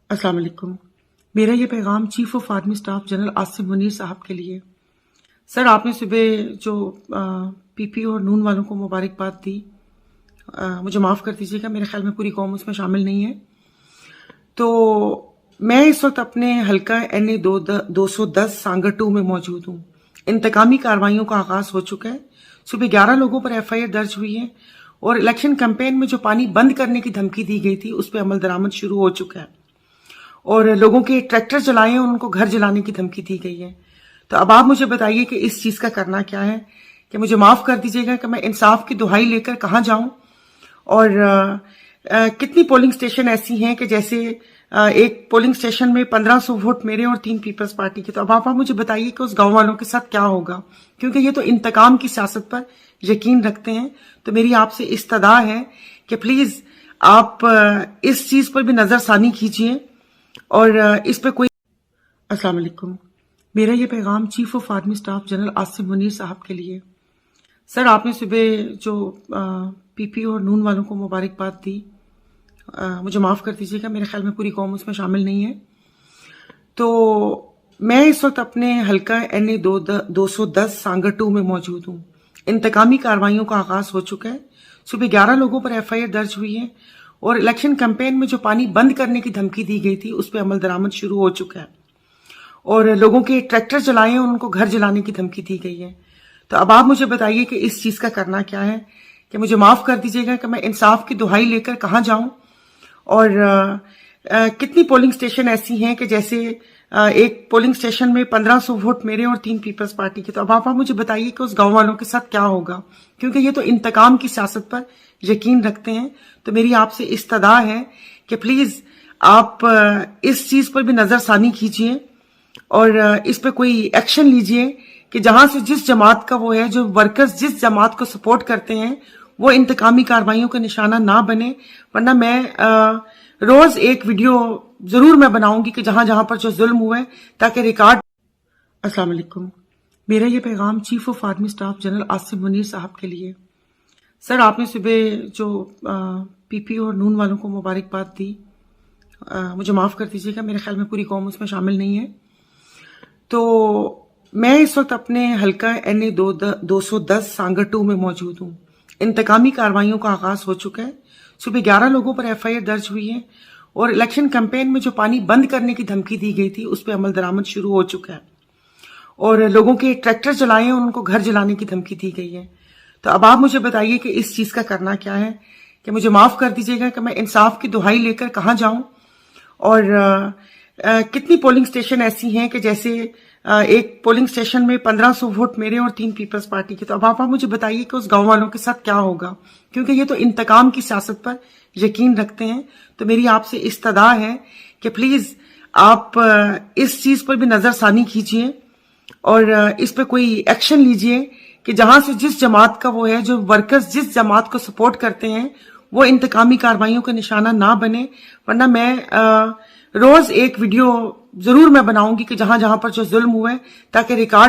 अस्सलाम वालेकुम। मेरा ये पैगाम chief of army staff general Asim Munir साहब के लिए। सर, आपने सुबह जो पीपी और नून वालों को मुबारकबाद दी, मुझे माफ़ कर दीजिएगा, मेरे ख्याल में पूरी कौम उसमें शामिल नहीं है। तो मैं इस वक्त अपने हल्का NA 210 सांगर 2 में मौजूद हूँ। इंतकामी कार्रवाइयों का आगाज हो चुका है। सुबह 11 लोगों पर FIR दर्ज हुई है और इलेक्शन कैंपेन में जो पानी बंद करने की धमकी दी गई थी उस पर अमल दरामद शुरू हो चुका है और लोगों के ट्रैक्टर जलाए हैं और उनको घर जलाने की धमकी दी गई है। तो अब आप मुझे बताइए कि इस चीज का करना क्या है, कि मुझे माफ कर दीजिएगा कि मैं इंसाफ की दुहाई लेकर कहाँ जाऊं और कितनी पोलिंग स्टेशन ऐसी हैं कि जैसे एक पोलिंग स्टेशन में 1500 वोट मेरे और 3 पीपल्स पार्टी के। तो अब आप मुझे बताइए कि उस गांव वालों के साथ क्या होगा, क्योंकि ये तो इंतकाम की सियासत पर यकीन रखते हैं। तो मेरी आपसे इस्तदा है कि प्लीज आप इस चीज पर भी नजरसानी कीजिए और इस पे कोई। अस्सलाम वालेकुम। मेरा ये पैगाम chief of army staff general Asim Munir साहब के लिए। सर, आपने सुबह जो पीपी और नून वालों को मुबारकबाद दी, मुझे माफ़ कर दीजिएगा, मेरे ख्याल में पूरी कौम उसमें शामिल नहीं है। तो मैं इस वक्त अपने हल्का NA 210 सांगर 2 में मौजूद हूँ। इंतकामी कार्रवाइयों का आगाज हो चुका है। सुबह 11 लोगों पर FIR दर्ज हुई है और इलेक्शन कैंपेन में जो पानी बंद करने की धमकी दी गई थी उस पर अमल दरामद शुरू हो चुका है और लोगों के ट्रैक्टर जलाए हैं और उनको घर जलाने की धमकी दी गई है। तो अब आप मुझे बताइए कि इस चीज का करना क्या है, कि मुझे माफ कर दीजिएगा कि मैं इंसाफ की दुहाई लेकर कहाँ जाऊं और कितनी पोलिंग स्टेशन ऐसी हैं कि जैसे एक पोलिंग स्टेशन में 1500 वोट मेरे और 3 पीपल्स पार्टी के। तो अब आप मुझे बताइए कि उस गांव वालों के साथ क्या होगा, क्योंकि ये तो इंतकाम की सियासत पर यकीन रखते हैं। तो मेरी आपसे इस्तदा है कि प्लीज आप इस चीज पर भी नजरसानी कीजिए और इस पे कोई एक्शन लीजिए कि जहां से जिस जमात का वो है, जो वर्कर्स जिस जमात को सपोर्ट करते हैं, वो इंतकामी कार्रवाइयों का निशाना ना बने। वरना मैं रोज एक वीडियो जरूर मैं बनाऊंगी कि जहां जहां पर जो जुल्म हुए, ताकि रिकॉर्ड। अस्सलाम वालेकुम। मेरा ये पैगाम chief of army staff general Asim Munir साहब के लिए। सर, आपने सुबह जो पीपी और नून वालों को मुबारकबाद दी, मुझे माफ कर दीजिएगा, मेरे ख्याल में पूरी कौम उसमें शामिल नहीं है। तो मैं इस वक्त अपने हल्का NA 210 सांगर 2 में मौजूद हूँ। इंतकामी कार्रवाइयों का आगाज हो चुका है। सुबह 11 लोगों पर FIR दर्ज हुई है और इलेक्शन कैंपेन में जो पानी बंद करने की धमकी दी गई थी उस पर अमल दरामद शुरू हो चुका है और लोगों के ट्रैक्टर जलाए हैं और उनको घर जलाने की धमकी दी गई है। तो अब आप मुझे बताइए कि इस चीज का करना क्या है, कि मुझे माफ कर दीजिएगा कि मैं इंसाफ की दुहाई लेकर कहाँ जाऊं और कितनी पोलिंग स्टेशन ऐसी हैं कि जैसे एक पोलिंग स्टेशन में 1500 वोट मेरे और 3 पीपल्स पार्टी के। तो अब आप मुझे बताइए कि उस गांव वालों के साथ क्या होगा, क्योंकि ये तो इंतकाम की सियासत पर यकीन रखते हैं। तो मेरी आपसे इस्तदा है कि प्लीज आप इस चीज पर भी नजरसानी कीजिए और इस पे कोई एक्शन लीजिए कि जहां से जिस जमात का वो है, जो वर्कर्स जिस जमात को सपोर्ट करते हैं, वो इंतकामी कार्रवाइयों का निशाना ना बने। वरना मैं रोज एक वीडियो जरूर मैं बनाऊंगी कि जहां जहां पर जो जुल्म हुए, ताकि रिकॉर्ड